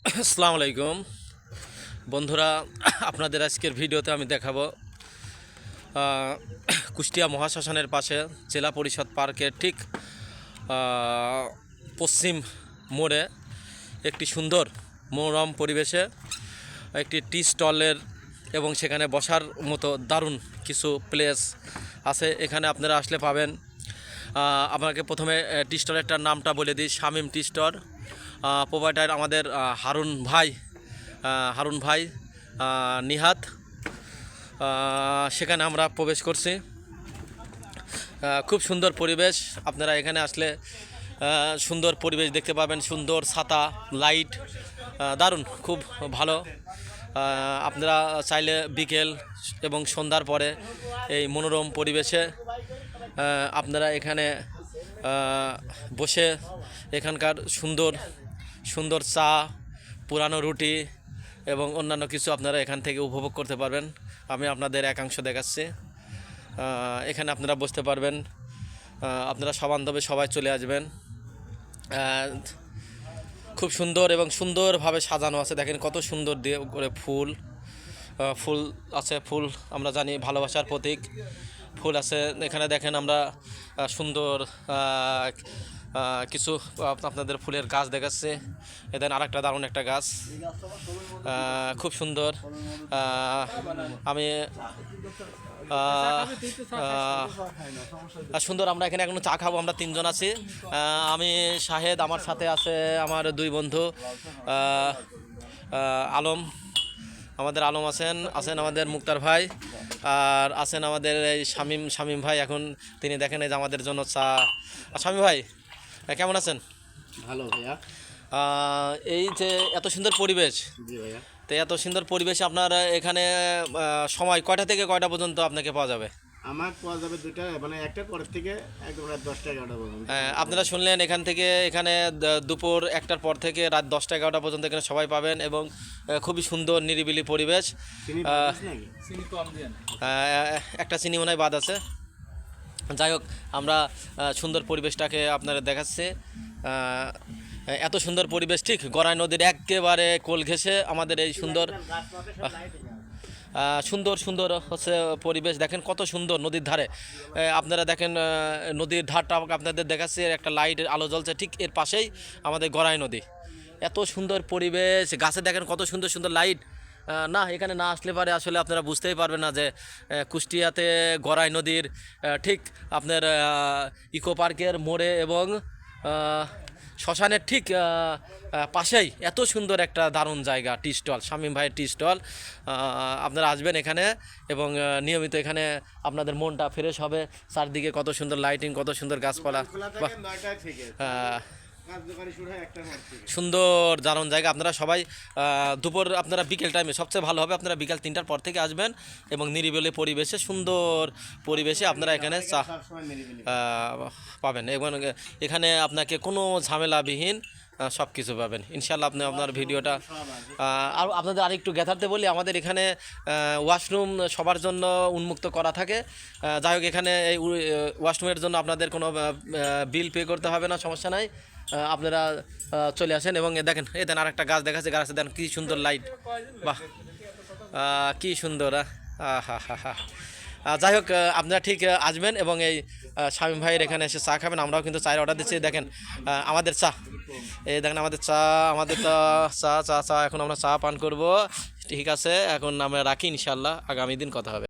আসসালামু আলাইকুম বন্ধুরা, আপনাদের আজকের ভিডিওতে আমি দেখাবো কুষ্টিয়া মহাশ্মশানের পাশে জেলা পরিষদ পার্কের ঠিক পশ্চিম মোড়ে একটি সুন্দর মনোরম পরিবেশে একটি টি স্টলের এবং সেখানে বসার মতো দারুণ কিছু প্লেস আছে। এখানে আপনারা আসলে পাবেন। আপনাকে প্রথমে টি স্টলেরটার নামটা বলে দিই, শামীম টি স্টল। প্রোভাইডার আমাদের হারুন ভাই নিহাত। সেখানে আমরা প্রবেশ করছি। খুব সুন্দর পরিবেশ, আপনারা এখানে আসলে সুন্দর পরিবেশ দেখতে পাবেন। সুন্দর ছাতা, লাইট, দারুণ, খুব ভালো। আপনারা চাইলে বিকেল এবং সন্ধ্যার পরে এই মনোরম পরিবেশে আপনারা এখানে বসে এখানকার সুন্দর সুন্দর চা, পুরানো রুটি এবং অন্যান্য কিছু আপনারা এখান থেকে উপভোগ করতে পারবেন। আমি আপনাদের একাংশ দেখাচ্ছি। এখানে আপনারা বসতে পারবেন। আপনারা সবান্ধবে সবাই চলে আসবেন। খুব সুন্দর এবং সুন্দরভাবে সাজানো আছে। দেখেন কত সুন্দর দিয়ে করে ফুল আছে। ফুল আমরা জানি ভালোবাসার প্রতীক। ফুল আছে এখানে। দেখেন আমরা সুন্দর কিছু আপনাদের ফুলের গাছ দেখাচ্ছে। এদের আরেকটা দারুণ একটা গাছ, খুব সুন্দর। আমি সুন্দর। আমরা এখানে এখন চা খাবো। আমরা তিনজন আছি। আমি শাহেদ, আমার সাথে আছে আমার দুই বন্ধু আলম। আমাদের আলম আছেন আমাদের মুক্তার ভাই, আর আছেন আমাদের এই শামীম ভাই। এখন তিনি দেখেন এই যে আমাদের জন্য চা। শামীম ভাই কেমন আছেন? ভালো ভাইয়া। এই যে এত সুন্দর পরিবেশ, জি ভাইয়া। তো এত সুন্দর পরিবেশে আপনার এখানে সময় কয়টা থেকে কয়টা পর্যন্ত আপনাকে পাওয়া যাবে? আমার পাওয়া যাবে দুইটা, মানে একটার পরের থেকে একদম রাত 10টা 11টা পর্যন্ত। আপনারা শুনলেন, এখান থেকে এখানে দুপুর 1টার পর থেকে রাত 10টা 11টা পর্যন্ত এখানে সবাই পাবেন এবং খুবই সুন্দর নিরিবিলি পরিবেশ। একটা চিনি মনে হয় বাদ আছে। যাই হোক, আমরা সুন্দর পরিবেশটাকে আপনারা দেখাচ্ছে। এত সুন্দর পরিবেশ ঠিক গড়াই নদীর একেবারে কোল ঘেঁষে আমাদের এই সুন্দর সুন্দর হচ্ছে পরিবেশ। দেখেন কত সুন্দর নদীর ধারে। আপনারা দেখেন নদীর ধারটা আপনাদের দেখাচ্ছে, একটা লাইটের আলো জ্বলছে ঠিক এর পাশেই আমাদের গড়াই নদী। এত সুন্দর পরিবেশ, গাছে দেখেন কত সুন্দর সুন্দর লাইট। না, এখানে না আসলে পারে আসলে আপনারা বুঝতেই পারবেন না যে কুষ্টিয়াতে গড়াই নদীর ঠিক আপনার ইকো পার্কের মোড়ে এবং শ্মশানের ঠিক পাশেই এত সুন্দর একটা দারুণ জায়গা, টি স্টল, শামীম ভাইয়ের টি স্টল। আপনারা আসবেন এখানে এবং নিয়মিত এখানে আপনাদের মনটা ফ্রেশ হবে। চারদিকে কত সুন্দর লাইটিং, কত সুন্দর গাছপালা, সুন্দর দারুণ জায়গা। আপনারা সবাই দুপুর, আপনারা বিকেল টাইমে সবচেয়ে ভালো হবে। আপনারা বিকেল 3টার পর থেকে আসবেন এবং নিরিবিলি পরিবেশে, সুন্দর পরিবেশে আপনারা এখানে চা পাবেন এবং এখানে আপনাকে কোনো ঝামেলাবিহীন সব কিছু পাবেন ইনশাল্লাহ। আপনি আপনার ভিডিওটা আর আপনাদের আরেকটু জ্ঞাতার্থে বলি, আমাদের এখানে ওয়াশরুম সবার জন্য উন্মুক্ত করা থাকে। যাই হোক, এখানে এই ওয়াশরুমের জন্য আপনাদের কোনো বিল পে করতে হবে না, সমস্যা নাই। আপনারা চলে আসেন এবং দেখেন আরেকটা গাছ দেখাচ্ছে। গাছে দেন কী সুন্দর লাইট, বাহ কী সুন্দর। যাই হোক, আপনারা ঠিক আসবেন এবং এই শামীম ভাইয়ের এখানে এসে চা খাবেন। আমরাও কিন্তু চায়ের অর্ডার দিচ্ছি। দেখেন আমাদের চা, এই দেখেন আমাদের চা, আমাদের তো চা এখন আমরা চা পান করব। ঠিক আছে, এখন আমরা রাখি, ইনশাল্লাহ আগামী দিন কথা হবে।